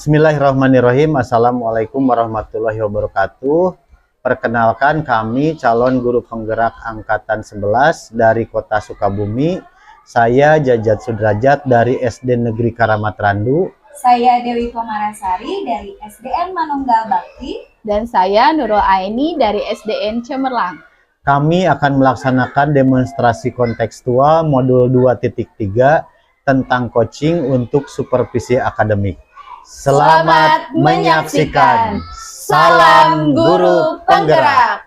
Bismillahirrahmanirrahim. Assalamualaikum warahmatullahi wabarakatuh. Perkenalkan, kami calon guru penggerak angkatan 11 dari Kota Sukabumi. Saya Jajat Sudrajat dari SD Negeri Karamat Randu. Saya Dewi Komarasari dari SDN Manunggal Bakti. Dan saya Nurul Aini dari SDN Cemerlang. Kami akan melaksanakan demonstrasi kontekstual modul 2.3 tentang coaching untuk supervisi akademik. Selamat menyaksikan. Salam Guru Penggerak.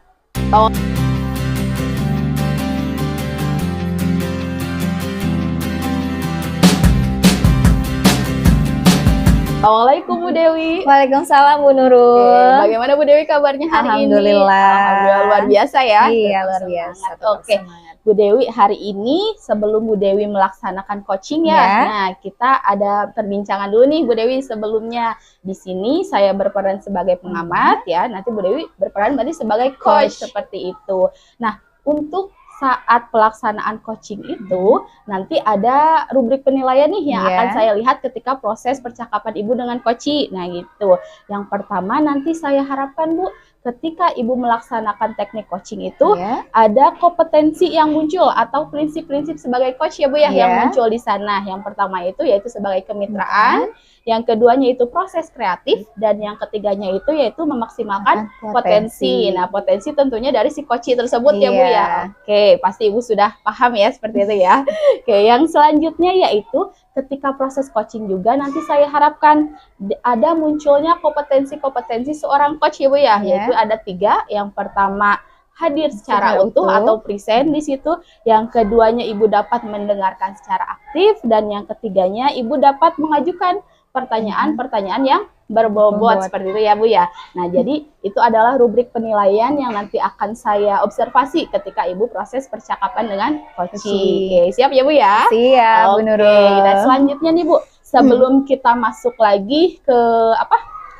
Assalamualaikum Bu Dewi. Waalaikumsalam Bu Nurul. Oke, bagaimana Bu Dewi kabarnya hari ini? Alhamdulillah. Luar biasa ya. Iya, luar biasa. Oke. Bu Dewi, hari ini sebelum Bu Dewi melaksanakan coaching ya, nah kita ada perbincangan dulu nih Bu Dewi sebelumnya. Di sini saya berperan sebagai pengamat ya, nanti Bu Dewi berperan berarti sebagai coach seperti itu. Nah, untuk saat pelaksanaan coaching itu nanti ada rubrik penilaian nih yang akan saya lihat ketika proses percakapan Ibu dengan coach. Nah gitu. Yang pertama nanti saya harapkan Bu, ketika Ibu melaksanakan teknik coaching itu ada kompetensi yang muncul atau prinsip-prinsip sebagai coach ya Bu ya yang muncul di sana. Yang pertama itu yaitu sebagai kemitraan, yang keduanya itu proses kreatif, dan yang ketiganya itu yaitu memaksimalkan potensi. Nah, potensi tentunya dari si coach tersebut ya Bu ya. Oke, pasti Ibu sudah paham ya seperti itu ya. Oke, yang selanjutnya yaitu ketika proses coaching juga nanti saya harapkan ada munculnya kompetensi-kompetensi seorang coach ya Bu ya, yaitu ada 3. Yang pertama hadir secara utuh atau present di situ. Yang keduanya Ibu dapat mendengarkan secara aktif, dan yang ketiganya Ibu dapat mengajukan pertanyaan-pertanyaan yang berbobot seperti itu ya Bu ya. Nah, jadi itu adalah rubrik penilaian yang nanti akan saya observasi ketika Ibu proses percakapan dengan coach. Oke, siap ya Bu ya? Siap, Bu Nurul. Dan selanjutnya nih Bu, sebelum kita masuk lagi ke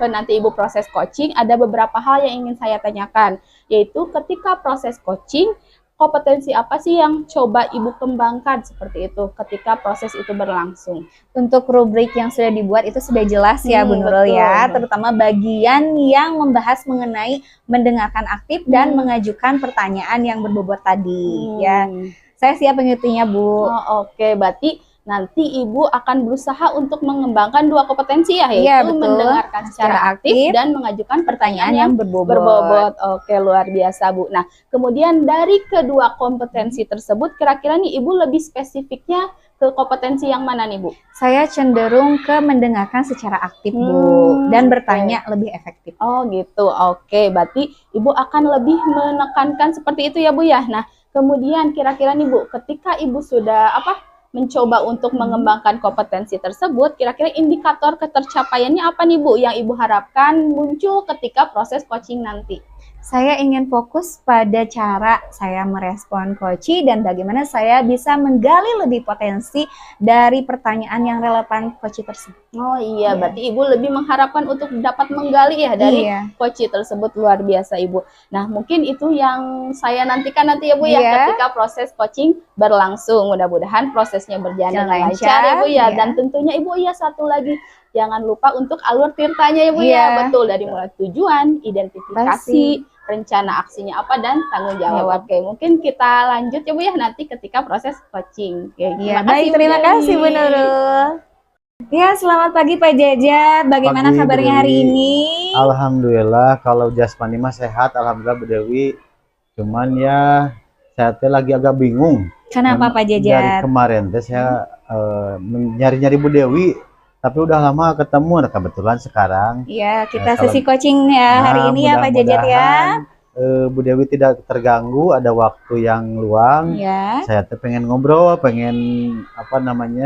nanti Ibu proses coaching, ada beberapa hal yang ingin saya tanyakan, yaitu ketika proses coaching, kompetensi apa sih yang coba Ibu kembangkan seperti itu ketika proses itu berlangsung? Untuk rubrik yang sudah dibuat itu sudah jelas ya Bu Nurul ya, terutama bagian yang membahas mengenai mendengarkan aktif dan mengajukan pertanyaan yang berbobot tadi ya. Saya siap mengikutinya Bu. Oke, berarti nanti Ibu akan berusaha untuk mengembangkan 2 kompetensi ya, yaitu mendengarkan secara aktif dan mengajukan pertanyaan yang berbobot. Oke, luar biasa Bu. Nah, kemudian dari kedua kompetensi tersebut, kira-kira nih Ibu lebih spesifiknya ke kompetensi yang mana nih Bu? Saya cenderung ke mendengarkan secara aktif Bu, dan bertanya lebih efektif. Oh gitu, oke. Berarti Ibu akan lebih menekankan seperti itu ya Bu ya. Nah, kemudian kira-kira nih Bu, ketika Ibu sudah mencoba untuk mengembangkan kompetensi tersebut, kira-kira indikator ketercapaiannya apa nih Bu yang Ibu harapkan muncul ketika proses coaching nanti? Saya ingin fokus pada cara saya merespon coach dan bagaimana saya bisa menggali lebih potensi dari pertanyaan yang relevan coach tersebut. Oh iya, berarti Ibu lebih mengharapkan untuk dapat menggali ya dari coach tersebut. Luar biasa Ibu. Nah, mungkin itu yang saya nantikan nanti ya Bu ya ketika proses coaching berlangsung. Mudah-mudahan prosesnya berjalan lancar ya Bu ya. Dan tentunya Ibu satu lagi, jangan lupa untuk alur tirtanya ya Bu ya. Betul, dari mulai tujuan, identifikasi, rencana aksinya apa, dan tanggung jawab. Oke, mungkin kita lanjut ya Bu ya nanti ketika proses coaching. Terima kasih Bu Nurul. Ya, selamat pagi Pak Jajat. Bagaimana kabarnya hari ini? Alhamdulillah, kalau jasmani mah sehat, alhamdulillah Bu Dewi. Cuman ya saya lagi agak bingung. Kenapa Pak Jajat? Dari kemarin saya nyari-nyari Bu Dewi, tapi udah lama ketemu. Nah, kebetulan sekarang kita sesi coaching ya hari ini ya Pak Jajat ya. Bu Dewi tidak terganggu, ada waktu yang luang. Saya pengen ngobrol, pengen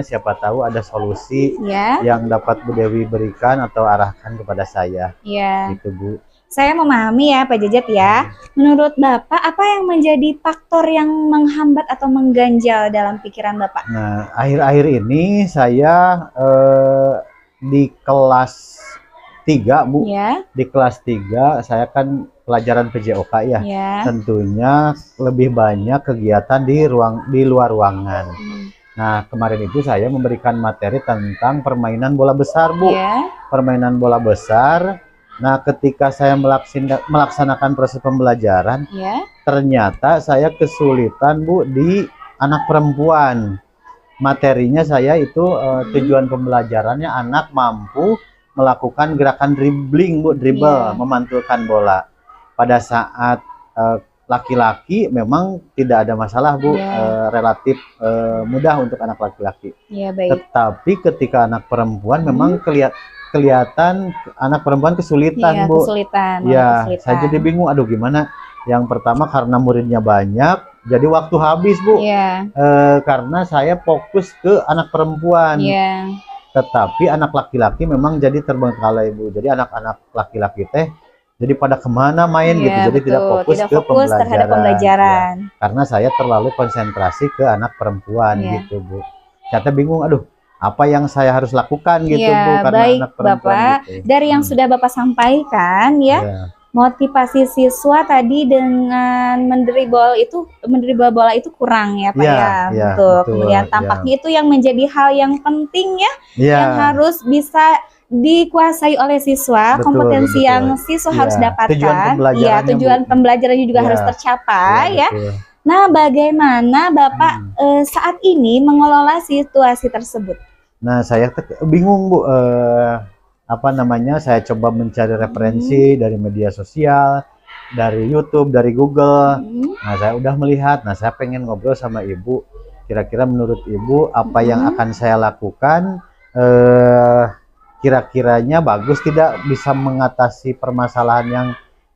siapa tahu ada solusi yang dapat Bu Dewi berikan atau arahkan kepada saya. Gitu Bu. Saya memahami ya Pak Jajat ya. Menurut Bapak, apa yang menjadi faktor yang menghambat atau mengganjal dalam pikiran Bapak? Nah, akhir-akhir ini saya di kelas 3 Bu. Di kelas 3 saya kan pelajaran PJOK ya. Tentunya lebih banyak kegiatan di luar ruangan. Nah, kemarin itu saya memberikan materi tentang permainan bola besar, Bu. Permainan bola besar. Nah, ketika saya melaksanakan proses pembelajaran, ternyata saya kesulitan, Bu, di anak perempuan. Materinya saya itu tujuan pembelajarannya anak mampu melakukan gerakan dribbling, Bu, dribble, memantulkan bola. Pada saat laki-laki memang tidak ada masalah, Bu, relatif mudah untuk anak laki-laki. Tetapi ketika anak perempuan memang kelihatan anak perempuan kesulitan, Bu. Kesulitan. Saya jadi bingung, aduh gimana? Yang pertama karena muridnya banyak, jadi waktu habis, Bu. Karena saya fokus ke anak perempuan. Tetapi anak laki-laki memang jadi terbengkalai, Bu. Jadi anak-anak laki-laki teh jadi pada kemana main gitu, jadi tidak fokus ke pembelajaran. Karena saya terlalu konsentrasi ke anak perempuan gitu, Bu. Saya bingung, aduh apa yang saya harus lakukan gitu, Bu, karena baik, anak perempuan Bapak, gitu. Dari yang sudah Bapak sampaikan motivasi siswa tadi dengan mendribble bola itu kurang ya, Pak betul. Kemudian tampaknya itu yang menjadi hal yang penting yang harus bisa dikuasai oleh siswa, kompetensi yang siswa harus dapatkan. Tujuan pembelajarannya juga harus tercapai Nah, bagaimana Bapak saat ini mengelola situasi tersebut? Nah, saya bingung, Bu. Saya coba mencari referensi dari media sosial, dari YouTube, dari Google. Nah, saya udah melihat. Nah, saya pengen ngobrol sama Ibu. Kira-kira menurut Ibu apa yang akan saya lakukan? Kira-kiranya bagus tidak, bisa mengatasi permasalahan yang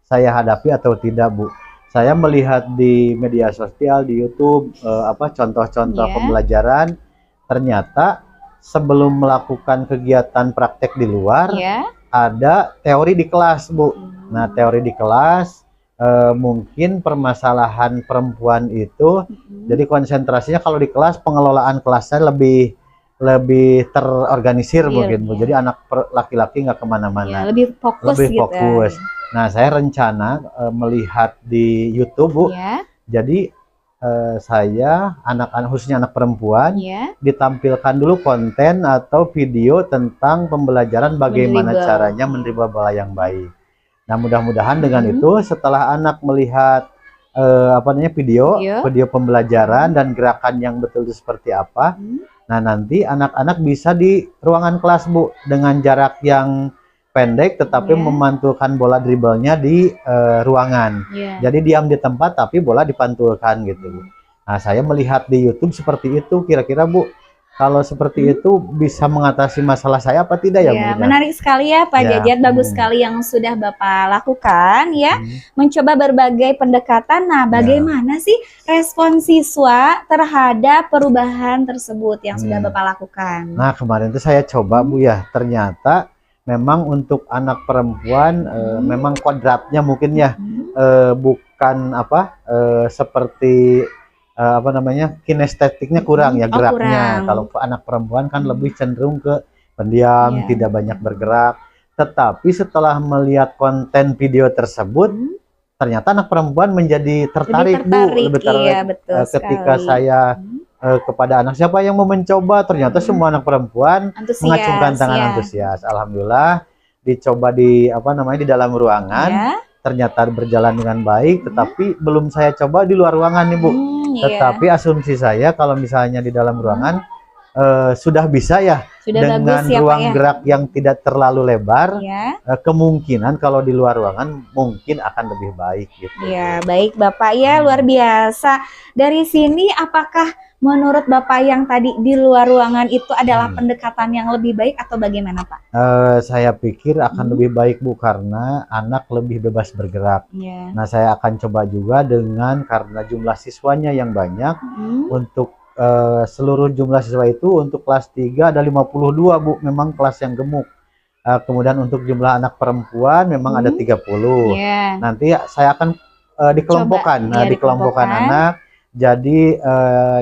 saya hadapi atau tidak, Bu? Saya melihat di media sosial, di YouTube, contoh-contoh pembelajaran. Ternyata sebelum melakukan kegiatan praktek di luar, ada teori di kelas, Bu. Nah, teori di kelas, mungkin permasalahan perempuan itu, jadi konsentrasinya kalau di kelas, pengelolaan kelasnya lebih terorganisir mungkin, Bu. Jadi anak laki-laki nggak kemana-mana, lebih fokus. Nah, saya rencana melihat di YouTube, Bu. Jadi saya anak-anak, khususnya anak perempuan, ditampilkan dulu konten atau video tentang pembelajaran bagaimana caranya mendribble bola yang baik. Nah, mudah-mudahan dengan itu setelah anak melihat video pembelajaran dan gerakan yang betul itu seperti apa, nah nanti anak-anak bisa di ruangan kelas, Bu, dengan jarak yang pendek tetapi memantulkan bola dribblenya di ruangan. Jadi diam di tempat tapi bola dipantulkan gitu, Bu. Nah, saya melihat di YouTube seperti itu. Kira-kira, Bu, kalau seperti itu bisa mengatasi masalah saya apa tidak ya, Bu? Menarik sekali ya, Pak Jajat. Bagus sekali yang sudah Bapak lakukan mencoba berbagai pendekatan. Nah, bagaimana sih respon siswa terhadap perubahan tersebut yang sudah Bapak lakukan? Nah, kemarin itu saya coba, Bu, ternyata memang untuk anak perempuan memang kodratnya mungkin bukan seperti kinestetiknya kurang geraknya. Kalau anak perempuan kan lebih cenderung ke pendiam, tidak banyak bergerak. Tetapi setelah melihat konten video tersebut, ternyata anak perempuan menjadi tertarik, Bu, lebih tertarik. Ketika saya kepada anak, siapa yang mau mencoba, ternyata semua anak perempuan mengacungkan tangan antusias. Alhamdulillah dicoba di dalam ruangan, ternyata berjalan dengan baik. Tetapi belum saya coba di luar ruangan nih, Bu. Tetapi asumsi saya kalau misalnya di dalam ruangan sudah bisa dengan ruang gerak yang tidak terlalu lebar, kemungkinan kalau di luar ruangan mungkin akan lebih baik gitu. Baik Bapak luar biasa. Dari sini apakah menurut Bapak yang tadi di luar ruangan itu adalah pendekatan yang lebih baik atau bagaimana, Pak? Saya pikir akan lebih baik, Bu, karena anak lebih bebas bergerak. Nah, saya akan coba juga karena jumlah siswanya yang banyak, untuk seluruh jumlah siswa itu untuk kelas 3 ada 52, Bu, memang kelas yang gemuk. Kemudian untuk jumlah anak perempuan memang ada 30. Nanti saya akan dikelompokkan, dikelompokkan anak. Jadi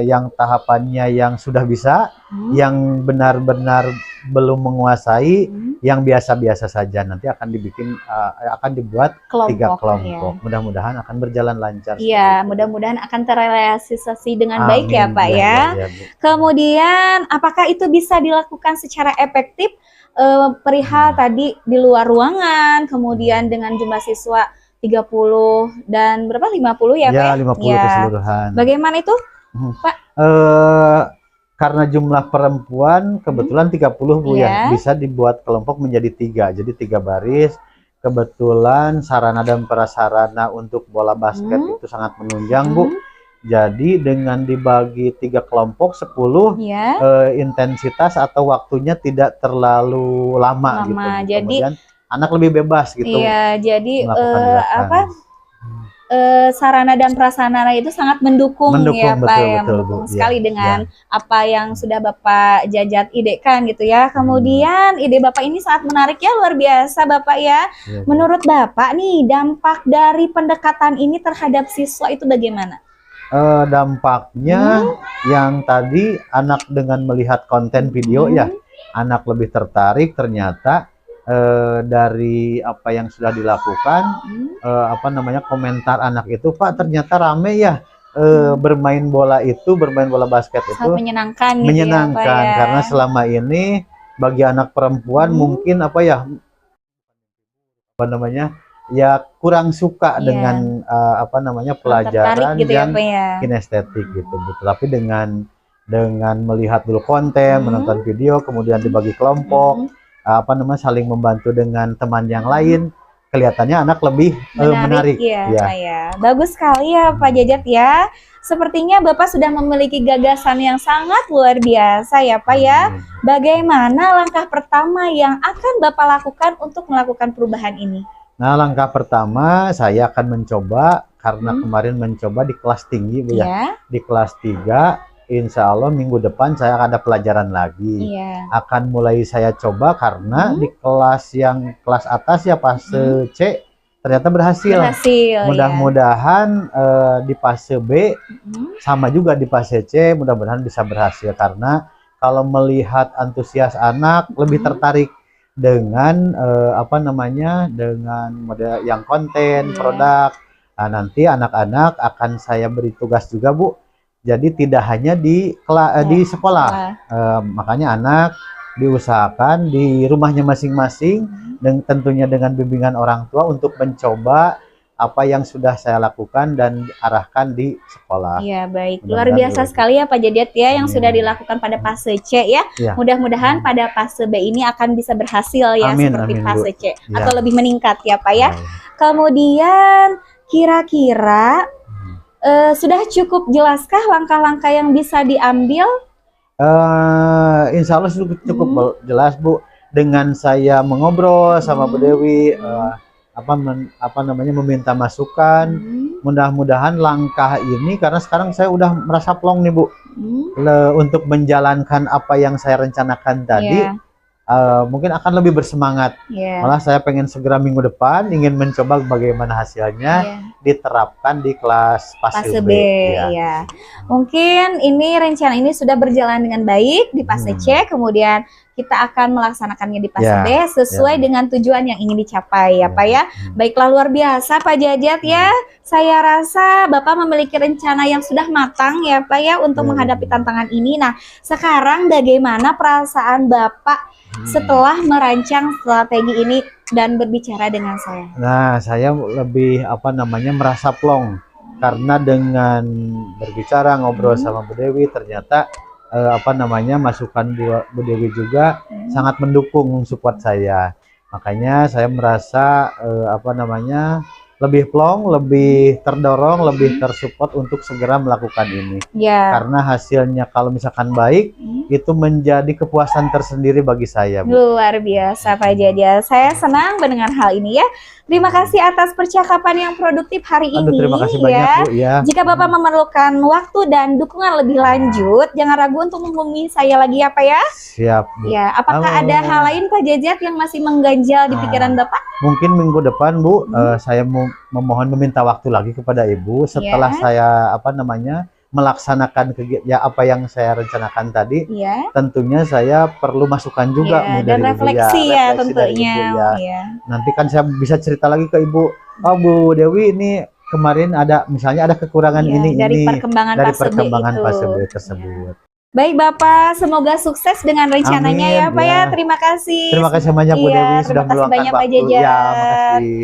yang tahapannya yang sudah bisa, yang benar-benar belum menguasai, yang biasa-biasa saja. Nanti akan dibuat 3 kelompok. Mudah-mudahan akan berjalan lancar. Iya, mudah-mudahan akan terrealisasi dengan baik ya Pak ya. Kemudian apakah itu bisa dilakukan secara efektif perihal tadi di luar ruangan, kemudian dengan jumlah siswa 30 dan berapa 50 ya Pak? Ya, 50 keseluruhan. Bagaimana itu Pak? Karena jumlah perempuan kebetulan 30 Bu ya, bisa dibuat kelompok menjadi 3. Jadi 3 baris. Kebetulan sarana dan prasarana untuk bola basket itu sangat menunjang Bu. Jadi dengan dibagi 3 kelompok 10, intensitas atau waktunya tidak terlalu lama gitu. Jadi kemudian anak lebih bebas gitu. Iya, jadi sarana dan prasarana itu sangat mendukung ya Pak, mendukung sekali dengan apa yang sudah Bapak Jajat idekan gitu ya. Kemudian ide Bapak ini sangat menarik ya, luar biasa Bapak ya. Menurut Bapak nih, dampak dari pendekatan ini terhadap siswa itu bagaimana? Dampaknya yang tadi anak dengan melihat konten video ya, anak lebih tertarik ternyata. Dari apa yang sudah dilakukan, komentar anak itu, Pak ternyata rame ya, bermain bola basket itu menyenangkan, menyenangkan ya, karena selama ini bagi anak perempuan mungkin ya kurang suka dengan pelajaran gitu yang ya, kinestetik gitu. Tapi dengan melihat dulu konten, menonton video, kemudian dibagi kelompok, saling membantu dengan teman yang lain, kelihatannya anak lebih menarik ya. Bagus sekali ya Pak Jajat ya. Sepertinya Bapak sudah memiliki gagasan yang sangat luar biasa ya Pak ya. Bagaimana langkah pertama yang akan Bapak lakukan untuk melakukan perubahan ini? Nah, langkah pertama saya akan mencoba, karena kemarin mencoba di kelas tinggi Bu ya. Di kelas 3 Insya Allah minggu depan saya akan ada pelajaran lagi. Akan mulai saya coba karena di kelas atas ya fase C ternyata berhasil. Mudah-mudahan di fase B sama juga di fase C, mudah-mudahan bisa berhasil, karena kalau melihat antusias anak lebih tertarik dengan dengan model yang konten produk. Nah, nanti anak-anak akan saya beri tugas juga Bu. Jadi tidak hanya di sekolah, makanya anak diusahakan di rumahnya masing-masing, dan tentunya dengan bimbingan orang tua untuk mencoba apa yang sudah saya lakukan dan arahkan di sekolah. Iya baik, luar biasa sekali ya Pak Jajat ya yang sudah dilakukan pada fase C ya. Mudah-mudahan pada fase B ini akan bisa berhasil ya, seperti fase C atau lebih meningkat ya Pak ya. Kemudian kira-kira sudah cukup jelaskah langkah-langkah yang bisa diambil? Insya Allah cukup jelas Bu. Dengan saya mengobrol sama Bu Dewi, meminta masukan. Mudah-mudahan langkah ini, karena sekarang saya udah merasa plong nih Bu, untuk menjalankan apa yang saya rencanakan tadi. Mungkin akan lebih bersemangat. Malah saya pengen segera minggu depan ingin mencoba bagaimana hasilnya diterapkan di kelas fase B. Mungkin ini rencana ini sudah berjalan dengan baik di fase C, kemudian kita akan melaksanakannya di fase B sesuai dengan tujuan yang ingin dicapai ya Pak ya. Baiklah, luar biasa Pak Jajat ya. Saya rasa Bapak memiliki rencana yang sudah matang ya Pak ya untuk menghadapi tantangan ini. Nah, sekarang bagaimana perasaan Bapak setelah merancang strategi ini dan berbicara dengan saya? Nah, saya lebih merasa plong, karena dengan berbicara ngobrol sama Bu Dewi ternyata masukan Bu Dewi juga sangat mendukung, support saya. Makanya saya merasa lebih plong, lebih terdorong, lebih tersupport untuk segera melakukan ini. Karena hasilnya kalau misalkan baik, itu menjadi kepuasan tersendiri bagi saya Bu. Luar biasa Pak Jajat. Saya senang mendengar hal ini ya. Terima kasih atas percakapan yang produktif hari ini. Terima kasih banyak Bu ya. Jika Bapak memerlukan waktu dan dukungan lebih lanjut, jangan ragu untuk menghubungi saya lagi ya Pak ya. Siap Bu. Apakah ada hal lain Pak Jajat yang masih mengganjal di pikiran Bapak? Mungkin minggu depan Bu, saya memohon meminta waktu lagi kepada Ibu setelah saya melaksanakan ya apa yang saya rencanakan tadi, tentunya saya perlu masukan juga dan dari refleksi Ibu, ya, refleksi tentunya. Dari Ibu, ya. Nanti kan saya bisa cerita lagi ke Ibu, oh Bu Dewi ini kemarin ada misalnya ada kekurangan dari perkembangan PASEB tersebut. Baik Bapak, semoga sukses dengan rencananya. Amin, ya Pak ya. Terima kasih. Terima kasih banyak Bu Dewi sudah meluangkan waktu. Ya, makasih.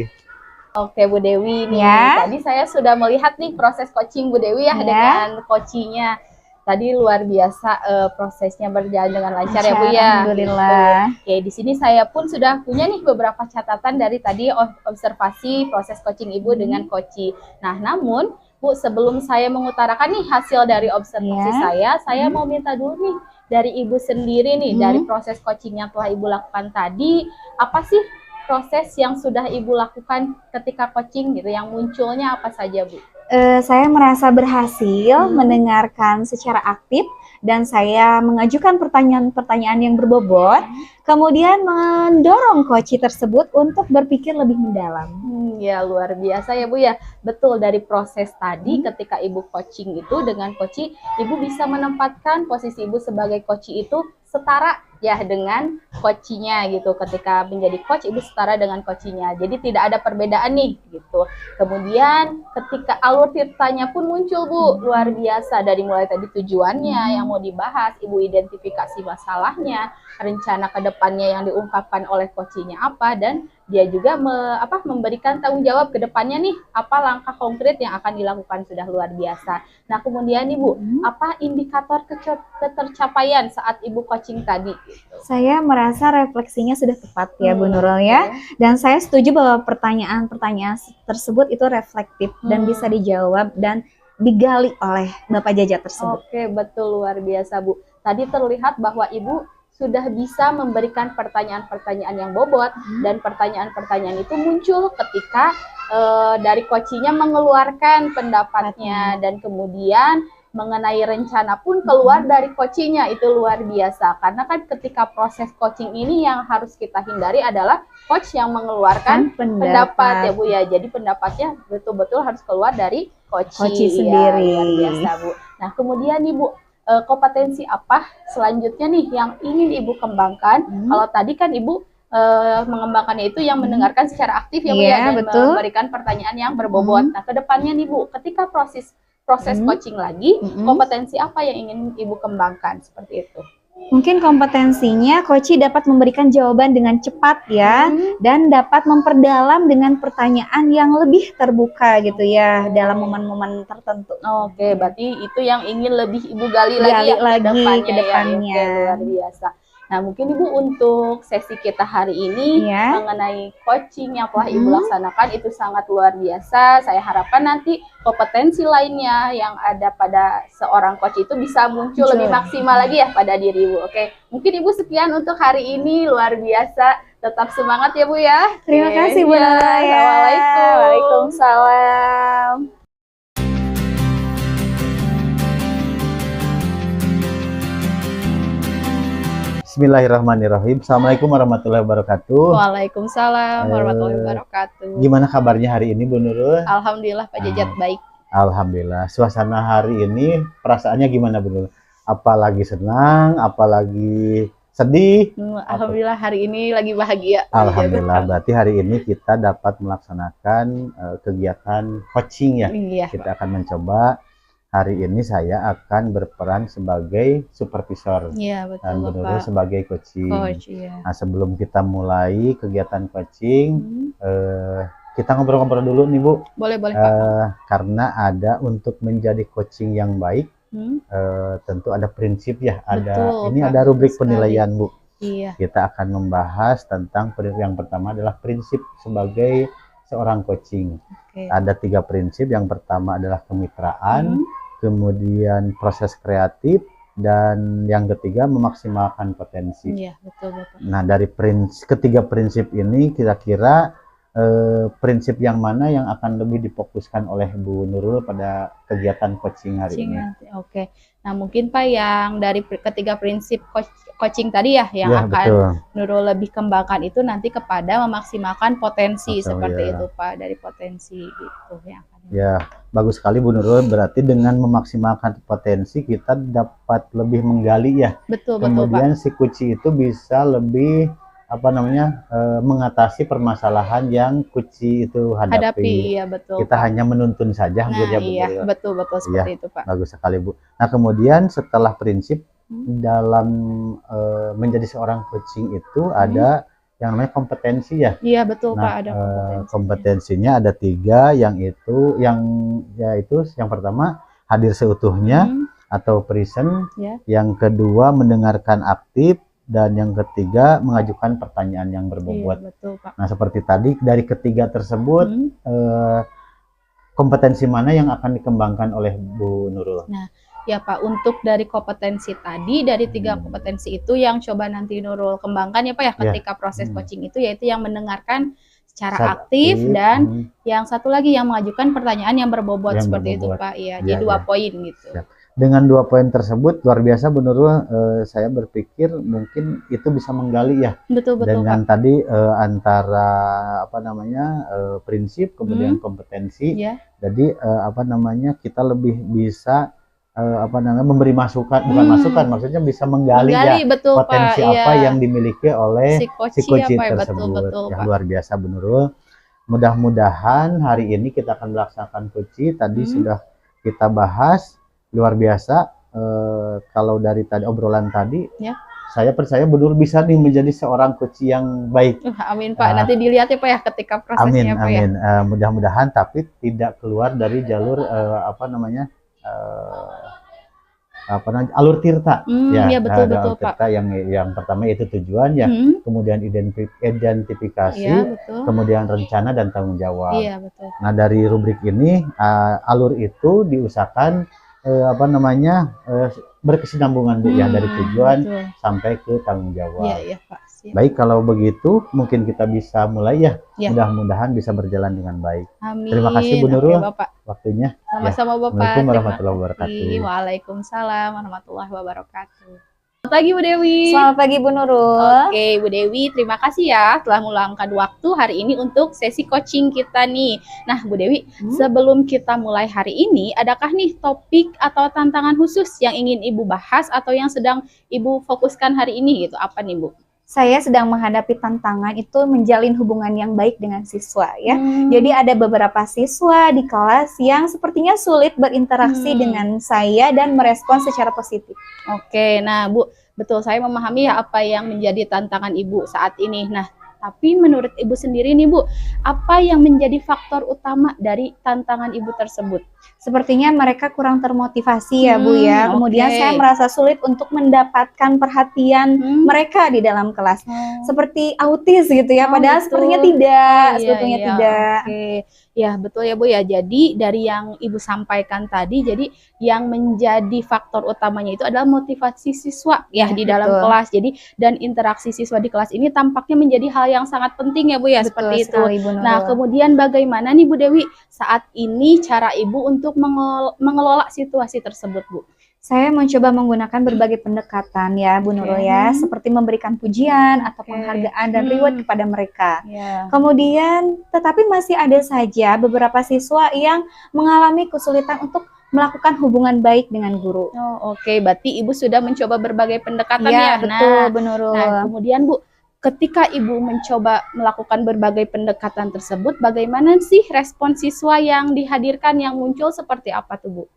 Oke Bu Dewi nih, tadi saya sudah melihat nih proses coaching Bu Dewi ya dengan coachingnya. Tadi luar biasa prosesnya berjalan dengan lancar ya Bu ya. Alhamdulillah. Oke, di sini saya pun sudah punya nih beberapa catatan dari tadi observasi proses coaching Ibu dengan coaching. Nah, namun Bu, sebelum saya mengutarakan nih hasil dari observasi saya mau minta dulu nih dari Ibu sendiri nih, dari proses coaching yang telah Ibu lakukan tadi, apa sih proses yang sudah Ibu lakukan ketika coaching gitu, yang munculnya apa saja Bu? Saya merasa berhasil mendengarkan secara aktif dan saya mengajukan pertanyaan-pertanyaan yang berbobot, kemudian mendorong coach tersebut untuk berpikir lebih mendalam. Ya luar biasa ya Bu ya. Betul, dari proses tadi ketika Ibu coaching itu dengan coach, Ibu bisa menempatkan posisi Ibu sebagai coach itu setara ya dengan coachnya gitu. Ketika menjadi coach, Ibu setara dengan coachnya. Jadi tidak ada perbedaan nih gitu. Kemudian ketika alur ceritanya pun muncul Bu, luar biasa. Dari mulai tadi tujuannya yang mau dibahas, Ibu identifikasi masalahnya, rencana kedepannya yang diungkapkan oleh coachnya apa, dan dia juga memberikan tanggung jawab ke depannya nih, apa langkah konkret yang akan dilakukan, sudah luar biasa. Nah kemudian Ibu, apa indikator ketercapaian saat Ibu coaching tadi? Saya merasa refleksinya sudah tepat ya Bu Nurul ya, dan saya setuju bahwa pertanyaan-pertanyaan tersebut itu reflektif dan bisa dijawab dan digali oleh Bapak Jaja tersebut. Oke, betul, luar biasa Bu. Tadi terlihat bahwa Ibu sudah bisa memberikan pertanyaan-pertanyaan yang bobot, dan pertanyaan-pertanyaan itu muncul ketika dari coachnya mengeluarkan pendapatnya, dan kemudian mengenai rencana pun keluar dari coachnya. Itu luar biasa, karena kan ketika proses coaching ini yang harus kita hindari adalah coach yang mengeluarkan pendapat ya Bu ya. Jadi pendapatnya betul-betul harus keluar dari coach sendiri. Ya, luar biasa Bu. Nah kemudian Ibu, kompetensi apa selanjutnya nih yang ingin Ibu kembangkan? Kalau tadi kan Ibu mengembangkannya itu yang mendengarkan secara aktif ya Bu ya, dan memberikan pertanyaan yang berbobot. Nah kedepannya nih Bu, ketika proses coaching lagi, kompetensi apa yang ingin Ibu kembangkan seperti itu? Mungkin kompetensinya coach dapat memberikan jawaban dengan cepat ya, dan dapat memperdalam dengan pertanyaan yang lebih terbuka gitu ya dalam momen-momen tertentu. Oke, berarti itu yang ingin lebih Ibu gali lagi ke depannya. Ya, luar biasa. Nah mungkin Ibu untuk sesi kita hari ini mengenai coaching yang telah Ibu laksanakan itu sangat luar biasa. Saya harapkan nanti kompetensi lainnya yang ada pada seorang coach itu bisa muncul lebih maksimal lagi ya pada diri Ibu. Oke, mungkin Ibu sekian untuk hari ini, luar biasa. Tetap semangat ya Bu ya. Terima kasih Bu Nurul ya. Assalamualaikum. Waalaikumsalam. Bismillahirrahmanirrahim. Assalamualaikum warahmatullahi wabarakatuh. Waalaikumsalam warahmatullahi wabarakatuh. Gimana kabarnya hari ini Bu Nurul? Alhamdulillah Pak Jajat baik. Alhamdulillah. Suasana hari ini perasaannya gimana Bu Nurul? Apalagi senang, apalagi sedih? Alhamdulillah hari ini lagi bahagia. Alhamdulillah. Berarti hari ini kita dapat melaksanakan kegiatan coaching ya. Iya, kita akan mencoba. Hari ini saya akan berperan sebagai supervisor, dan Bu Nurul sebagai coaching. Nah sebelum kita mulai kegiatan coaching, kita ngobrol-ngobrol dulu nih Bu. Boleh Pak. Karena ada untuk menjadi coaching yang baik, tentu ada prinsip ya. Ini ada rubrik penilaian Bu. Iya. Kita akan membahas tentang yang pertama adalah prinsip sebagai seorang coaching. Ada 3 prinsip. Yang pertama adalah kemitraan, kemudian proses kreatif, dan yang ketiga memaksimalkan potensi. Iya, betul Bapak. Nah dari ketiga prinsip ini kira-kira prinsip yang mana yang akan lebih difokuskan oleh Bu Nurul pada kegiatan coaching hari ini. Oke. Nah, mungkin Pak yang dari ketiga prinsip coaching tadi ya yang akan betul. Nurul lebih kembangkan itu nanti kepada memaksimalkan potensi seperti itu Pak, dari potensi gitu ya. Ya, bagus sekali Bu Nurul. Berarti dengan memaksimalkan potensi kita dapat lebih menggali ya. Betul, kemudian Pak. Si kuci itu bisa lebih mengatasi permasalahan yang kuci itu hadapi. Iya, betul. Kita hanya menuntun saja, iya, betul seperti itu Pak. Bagus sekali Bu. Nah, kemudian setelah prinsip dalam menjadi seorang coaching itu ada yang namanya kompetensi ya. Iya, betul Pak, ada kompetensinya ada 3, yaitu yang pertama hadir seutuhnya atau present, yang kedua mendengarkan aktif, dan yang ketiga mengajukan pertanyaan yang berbobot. Iya, betul, Pak. Nah, seperti tadi dari ketiga tersebut kompetensi mana yang akan dikembangkan oleh Bu Nurul? Nah, ya Pak, untuk dari kompetensi tadi, dari 3 kompetensi itu yang coba nanti Nurul kembangkan ya Pak ya ketika proses coaching itu, yaitu yang mendengarkan secara aktif dan yang satu lagi yang mengajukan pertanyaan yang berbobot seperti itu Pak. Iya, jadi 2 poin gitu. Dengan 2 poin tersebut luar biasa Bu Nurul, saya berpikir mungkin itu bisa menggali ya. Betul dengan Pak. Tadi antara prinsip kemudian kompetensi. Jadi kita lebih bisa memberi masukan, bukan masukan, maksudnya bisa menggali ya betul, potensi Pak, apa yang dimiliki oleh si coach tersebut. Betul, yang luar biasa Bu Nurul. Mudah-mudahan hari ini kita akan melaksanakan coaching tadi sudah kita bahas. Luar biasa, kalau dari tadi obrolan tadi, saya percaya Bu Nurul bisa nih menjadi seorang coach yang baik. Amin Pak, nanti dilihat ya Pak ya ketika prosesnya Pak ya. Amin. Mudah-mudahan tapi tidak keluar dari jalur alur tirta. Ya, betul Pak. Yang pertama itu tujuan ya, kemudian identifikasi, kemudian rencana dan tanggung jawab. Iya, betul. Nah, dari rubrik ini alur itu diusahakan berkesinambungan Bu ya, dari tujuan sampai ke tanggung jawab. Iya, Pak. Siap. Baik, kalau begitu mungkin kita bisa mulai ya. Mudah-mudahan bisa berjalan dengan baik. Amin. Terima kasih Bu Nurul waktunya. Sama-sama Bapak. Assalamualaikum warahmatullahi wabarakatuh. Waalaikumsalam warahmatullahi wabarakatuh. Selamat pagi Bu Dewi. Selamat pagi Bu Nurul. Oke Bu Dewi, terima kasih ya telah meluangkan waktu hari ini untuk sesi coaching kita nih. Nah Bu Dewi, sebelum kita mulai hari ini, adakah nih topik atau tantangan khusus yang ingin Ibu bahas atau yang sedang Ibu fokuskan hari ini gitu? Apa nih Bu? Saya sedang menghadapi tantangan itu menjalin hubungan yang baik dengan siswa ya. Jadi ada beberapa siswa di kelas yang sepertinya sulit berinteraksi dengan saya dan merespons secara positif. Oke, nah Bu, betul saya memahami ya apa yang menjadi tantangan Ibu saat ini. Nah, tapi menurut Ibu sendiri nih Bu, apa yang menjadi faktor utama dari tantangan Ibu tersebut? Sepertinya mereka kurang termotivasi ya Bu ya. Kemudian saya merasa sulit untuk mendapatkan perhatian mereka di dalam kelas. Seperti autis gitu ya, padahal sepertinya tidak, sebetulnya tidak. Ya betul ya Bu ya. Jadi dari yang Ibu sampaikan tadi, jadi yang menjadi faktor utamanya itu adalah motivasi siswa ya di dalam kelas. Jadi dan interaksi siswa di kelas ini tampaknya menjadi hal yang sangat penting ya Bu ya, seperti itu. Nah, kemudian bagaimana nih Bu Dewi saat ini cara Ibu untuk mengelola situasi tersebut Bu? Saya mencoba menggunakan berbagai pendekatan ya Bu Nurul ya, seperti memberikan pujian atau penghargaan dan reward kepada mereka. Kemudian tetapi masih ada saja beberapa siswa yang mengalami kesulitan untuk melakukan hubungan baik dengan guru. Berarti Ibu sudah mencoba berbagai pendekatan ya. Betul Bu Nurul. Nah, kemudian Bu, ketika Ibu mencoba melakukan berbagai pendekatan tersebut, bagaimana sih respon siswa yang dihadirkan yang muncul seperti apa tuh Bu?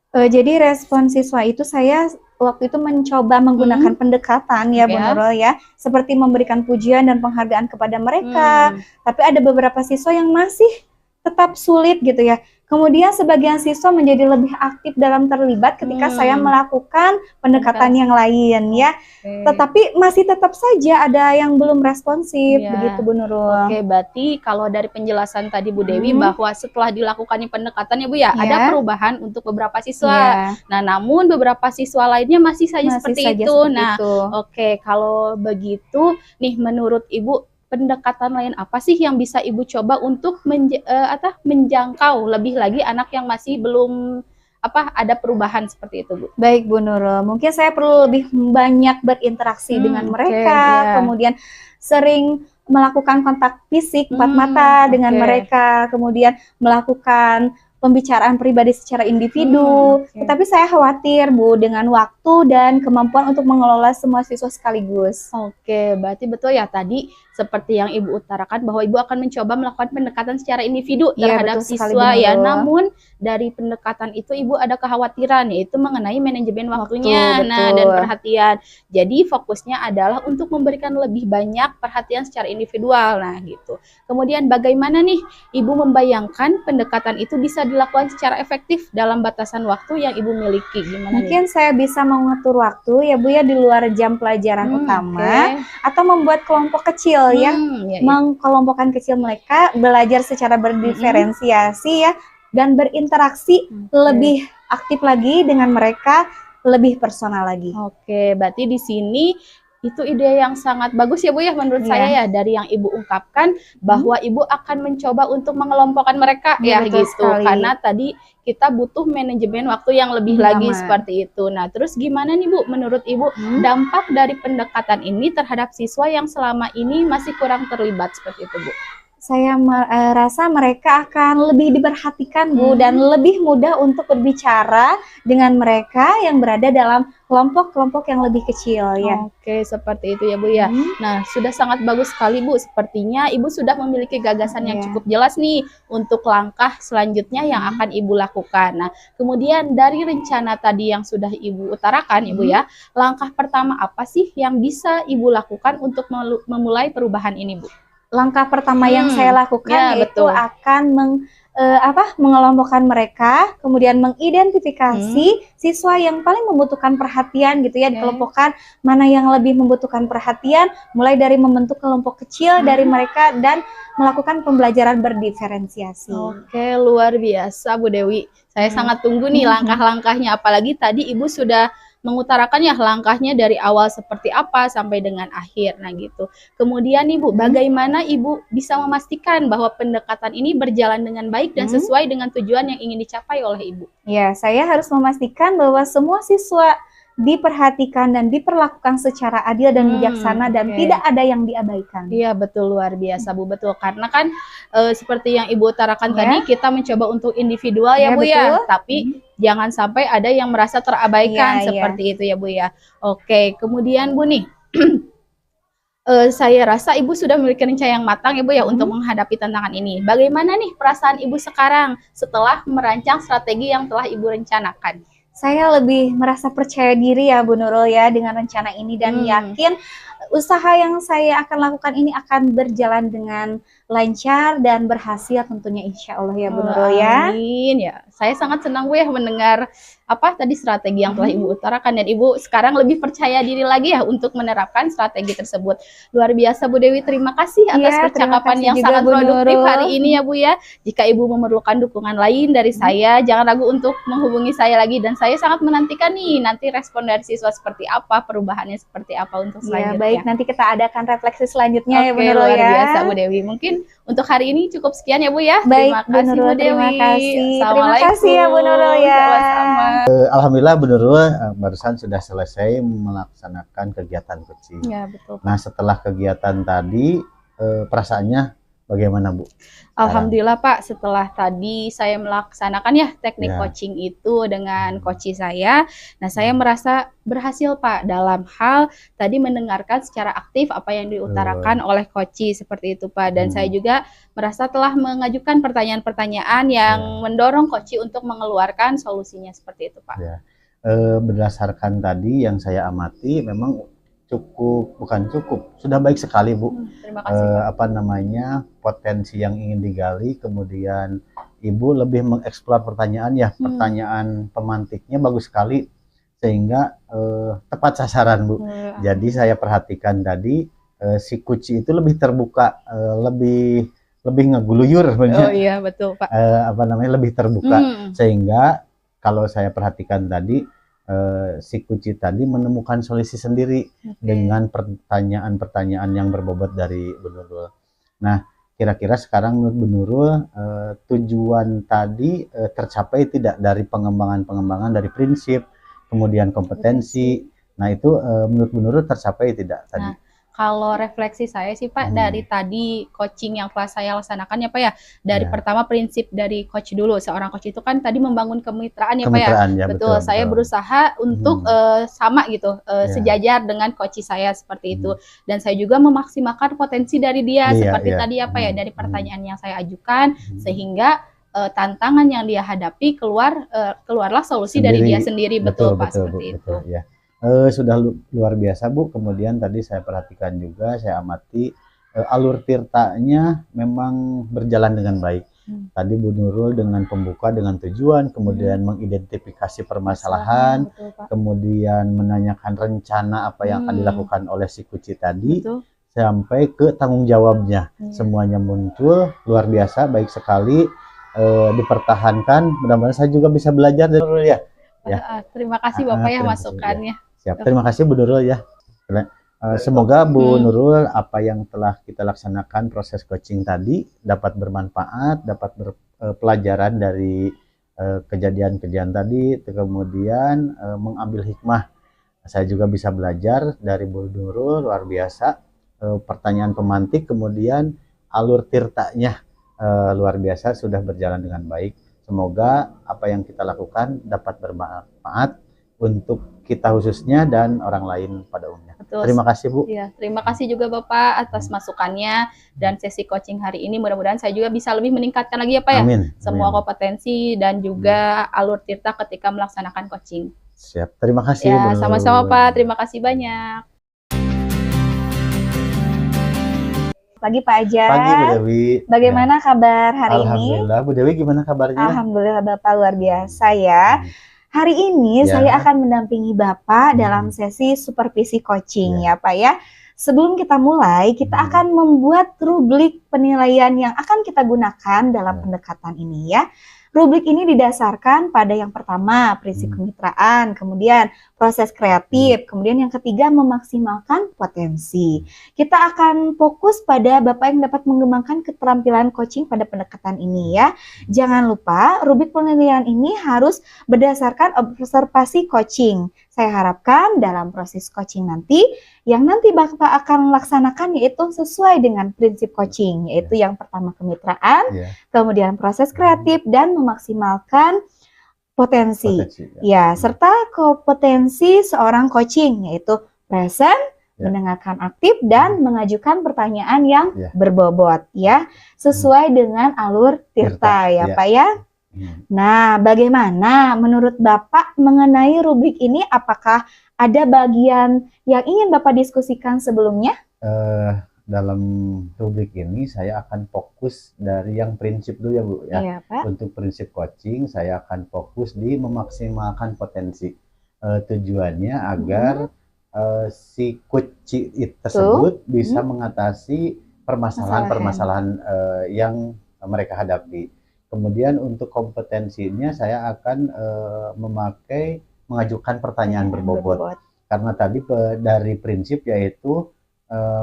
Jadi respon siswa itu saya waktu itu mencoba menggunakan pendekatan ya Bu Nurul ya, seperti memberikan pujian dan penghargaan kepada mereka. Tapi ada beberapa siswa yang masih tetap sulit gitu ya. Kemudian sebagian siswa menjadi lebih aktif dalam terlibat ketika saya melakukan pendekatan yang lain ya. Tetapi masih tetap saja ada yang belum responsif begitu Bu Nurul. Berarti kalau dari penjelasan tadi Bu Dewi bahwa setelah dilakukannya pendekatan ya Bu ya, ada perubahan untuk beberapa siswa. Nah, namun beberapa siswa lainnya masih saja seperti itu. Kalau begitu nih menurut Ibu pendekatan lain apa sih yang bisa Ibu coba untuk menjangkau lebih lagi anak yang masih belum ada perubahan seperti itu, Bu? Baik, Bu Nurul. Mungkin saya perlu lebih banyak berinteraksi dengan mereka, kemudian sering melakukan kontak fisik empat mata dengan mereka, kemudian melakukan pembicaraan pribadi secara individu. Tetapi saya khawatir, Bu, dengan waktu dan kemampuan untuk mengelola semua siswa sekaligus. Oke, berarti betul ya tadi seperti yang Ibu utarakan bahwa Ibu akan mencoba melakukan pendekatan secara individu terhadap siswa ya. Namun dari pendekatan itu Ibu ada kekhawatiran, yaitu mengenai manajemen waktunya dan perhatian. Jadi fokusnya adalah untuk memberikan lebih banyak perhatian secara individual. Nah, gitu. Kemudian bagaimana nih Ibu membayangkan pendekatan itu bisa dilakukan secara efektif dalam batasan waktu yang Ibu miliki? Gimana Mungkin saya bisa mengatur waktu ya, Bu, ya, di luar jam pelajaran utama atau membuat kelompok kecil mengkelompokkan kecil mereka belajar secara berdiferensiasi ya, dan berinteraksi lebih aktif lagi dengan mereka, lebih personal lagi. Oke, berarti di sini itu ide yang sangat bagus ya, Bu, ya, menurut saya ya, dari yang Ibu ungkapkan bahwa Ibu akan mencoba untuk mengelompokkan mereka ya gitu. Karena tadi kita butuh manajemen waktu yang lebih lagi seperti itu. Nah, terus gimana nih, Bu, menurut Ibu dampak dari pendekatan ini terhadap siswa yang selama ini masih kurang terlibat seperti itu, Bu? Saya rasa mereka akan lebih diperhatikan, Bu, dan lebih mudah untuk berbicara dengan mereka yang berada dalam kelompok-kelompok yang lebih kecil ya. Oke, seperti itu ya, Bu, ya. Nah, sudah sangat bagus sekali, Bu. Sepertinya Ibu sudah memiliki gagasan yang cukup jelas nih untuk langkah selanjutnya yang akan Ibu lakukan. Nah, kemudian dari rencana tadi yang sudah Ibu utarakan, Ibu ya, langkah pertama apa sih yang bisa Ibu lakukan untuk memulai perubahan ini, Bu? Langkah pertama yang saya lakukan yaitu akan mengelompokkan mereka, kemudian mengidentifikasi siswa yang paling membutuhkan perhatian gitu ya, dikelompokkan mana yang lebih membutuhkan perhatian, mulai dari membentuk kelompok kecil dari mereka dan melakukan pembelajaran berdiferensiasi. Oke, luar biasa, Bu Dewi. Saya sangat tunggu nih langkah-langkahnya, apalagi tadi Ibu sudah mengutarakan ya langkahnya dari awal seperti apa sampai dengan akhir. Nah, gitu. Kemudian Ibu, bagaimana Ibu bisa memastikan bahwa pendekatan ini berjalan dengan baik dan sesuai dengan tujuan yang ingin dicapai oleh Ibu? Ya, saya harus memastikan bahwa semua siswa diperhatikan dan diperlakukan secara adil dan bijaksana dan tidak ada yang diabaikan. Iya, betul, luar biasa, Bu, betul. Karena kan seperti yang Ibu utarakan tadi, kita mencoba untuk individual ya, Bu, ya. Tapi jangan sampai ada yang merasa terabaikan seperti itu ya, Bu, ya. Oke, kemudian Bu nih, saya rasa Ibu sudah memiliki rencana yang matang ya, Bu, ya, untuk menghadapi tantangan ini. Bagaimana nih perasaan Ibu sekarang setelah merancang strategi yang telah Ibu rencanakan? Saya lebih merasa percaya diri ya, Bu Nurul, ya, dengan rencana ini dan yakin usaha yang saya akan lakukan ini akan berjalan dengan lancar dan berhasil tentunya, insya Allah ya, Bu Nurul, ya. Amin ya. Saya sangat senang, Bu, ya, mendengar tadi strategi yang telah Ibu utarakan, dan Ibu sekarang lebih percaya diri lagi ya untuk menerapkan strategi tersebut. Luar biasa, Bu Dewi. Terima kasih atas percakapan yang sangat produktif hari ini ya, Bu, ya. Jika Ibu memerlukan dukungan lain dari saya, jangan ragu untuk menghubungi saya lagi, dan saya sangat menantikan nih nanti respon dari siswa seperti apa, perubahannya seperti apa untuk selanjutnya. Ya, baik, nanti kita adakan refleksi selanjutnya ya, Bu Nurul, ya. Luar biasa, Bu Dewi. Mungkin untuk hari ini cukup sekian ya, Bu, ya. Baik, terima kasih, Bu Dewi. Terima kasih. Terima kasih ya, Bu Nurul, ya. Alhamdulillah, Bu Nurul, barusan sudah selesai melaksanakan kegiatan coaching. Ya, betul. Nah, setelah kegiatan tadi, perasaannya bagaimana, Bu? Alhamdulillah, Pak, setelah tadi saya melaksanakan ya teknik coaching itu dengan coach saya, nah saya merasa berhasil, Pak, dalam hal tadi mendengarkan secara aktif apa yang diutarakan oleh coach seperti itu, Pak, dan saya juga merasa telah mengajukan pertanyaan-pertanyaan yang mendorong coach untuk mengeluarkan solusinya seperti itu, Pak. Ya. Berdasarkan tadi yang saya amati, memang sudah baik sekali, Bu. Terima kasih, Pak. Potensi yang ingin digali, kemudian Ibu lebih mengeksplor pertanyaan ya, pertanyaan pemantiknya bagus sekali sehingga tepat sasaran, Bu. Jadi saya perhatikan tadi si Kuci itu lebih terbuka, lebih ngeguluyur, oh iya, betul, Pak. lebih terbuka sehingga kalau saya perhatikan tadi si Kuci tadi menemukan solusi sendiri dengan pertanyaan-pertanyaan yang berbobot dari Bu Nurul. Nah, kira-kira sekarang menurut Bu Nurul tujuan tadi tercapai tidak dari pengembangan dari prinsip, kemudian kompetensi. Nah, itu menurut Bu Nurul tercapai tidak tadi? Nah, kalau refleksi saya sih Pak, dari tadi coaching yang telah saya laksanakan ya Pak ya, dari pertama prinsip dari coach dulu, seorang coach itu kan tadi membangun kemitraan ya Pak ya, betul, saya berusaha untuk sama gitu, sejajar dengan coach saya seperti itu, dan saya juga memaksimalkan potensi dari dia, seperti tadi ya Pak ya, dari pertanyaan yang saya ajukan, sehingga tantangan yang dia hadapi keluarlah solusi dari dia sendiri, betul Pak, seperti itu. Ya. Sudah luar biasa Bu. Kemudian tadi saya perhatikan juga, saya amati alur tirtanya memang berjalan dengan baik. Tadi Bu Nurul dengan pembuka dengan tujuan, kemudian mengidentifikasi permasalahan, kemudian menanyakan rencana apa yang akan dilakukan oleh si Kuci tadi, sampai ke tanggung jawabnya. Semuanya muncul, luar biasa, baik sekali, dipertahankan. Mudah-mudahan saya juga bisa belajar dari Nurul ya. Terima kasih Bapak ya masukannya. Siap, terima kasih Bu Nurul ya. Semoga Bu Nurul apa yang telah kita laksanakan proses coaching tadi dapat bermanfaat, dapat pelajaran dari kejadian-kejadian tadi, kemudian mengambil hikmah. Saya juga bisa belajar dari Bu Nurul, luar biasa. Pertanyaan pemantik, kemudian alur tirtanya luar biasa, sudah berjalan dengan baik. Semoga apa yang kita lakukan dapat bermanfaat untuk kita khususnya dan orang lain pada umumnya. Betul. Terima kasih Bu. Ya, terima kasih juga Bapak atas masukannya dan sesi coaching hari ini. Mudah-mudahan saya juga bisa lebih meningkatkan lagi ya Pak ya. Amin. Semua kompetensi dan juga alur tirta ketika melaksanakan coaching. Siap. Terima kasih. Ya, sama-sama Pak. Terima kasih banyak. Pagi Pak Ajat. Pagi Bu Dewi. Bagaimana kabar hari ini? Alhamdulillah. Bu Dewi gimana kabarnya? Alhamdulillah Bapak luar biasa ya. Hari ini saya akan mendampingi Bapak dalam sesi supervisi coaching ya Pak ya. Sebelum kita mulai, kita akan membuat rubrik penilaian yang akan kita gunakan dalam pendekatan ini ya. Rubrik ini didasarkan pada yang pertama, prinsip kemitraan, kemudian proses kreatif, kemudian yang ketiga memaksimalkan potensi. Kita akan fokus pada Bapak yang dapat mengembangkan keterampilan coaching pada pendekatan ini ya. Jangan lupa, rubrik penilaian ini harus berdasarkan observasi coaching. Saya harapkan dalam proses coaching nanti, yang nanti Bapak akan laksanakan yaitu sesuai dengan prinsip coaching, yaitu yang pertama kemitraan, kemudian proses kreatif, dan memaksimalkan potensi. Ya, serta kompetensi seorang coaching, yaitu present, mendengarkan aktif, dan mengajukan pertanyaan yang berbobot, ya, sesuai dengan alur tirta, ya Pak ya. Nah, bagaimana menurut Bapak mengenai rubrik ini? Apakah ada bagian yang ingin Bapak diskusikan sebelumnya? Dalam rubrik ini saya akan fokus dari yang prinsip dulu ya Bu ya. Iya, Pak. Untuk prinsip coaching saya akan fokus di memaksimalkan potensi. Tujuannya agar si Kuci tersebut bisa mengatasi permasalahan-permasalahan yang mereka hadapi. Kemudian untuk kompetensinya saya akan mengajukan pertanyaan berbobot. Karena tadi dari prinsip yaitu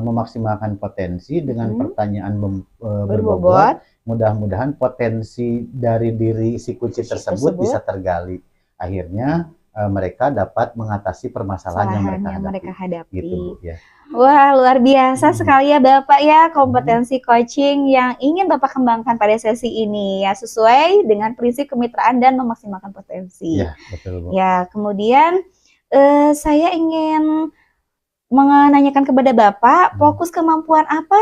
memaksimalkan potensi dengan pertanyaan berbobot. Mudah-mudahan potensi dari diri si Kuci tersebut bisa tergali. Akhirnya mereka dapat mengatasi permasalahan yang mereka hadapi. Gitu, ya. Wah, luar biasa sekali ya Bapak ya, kompetensi coaching yang ingin Bapak kembangkan pada sesi ini ya, sesuai dengan prinsip kemitraan dan memaksimalkan potensi. Ya, betul Bu. Ya, kemudian saya ingin menanyakan kepada Bapak, fokus kemampuan apa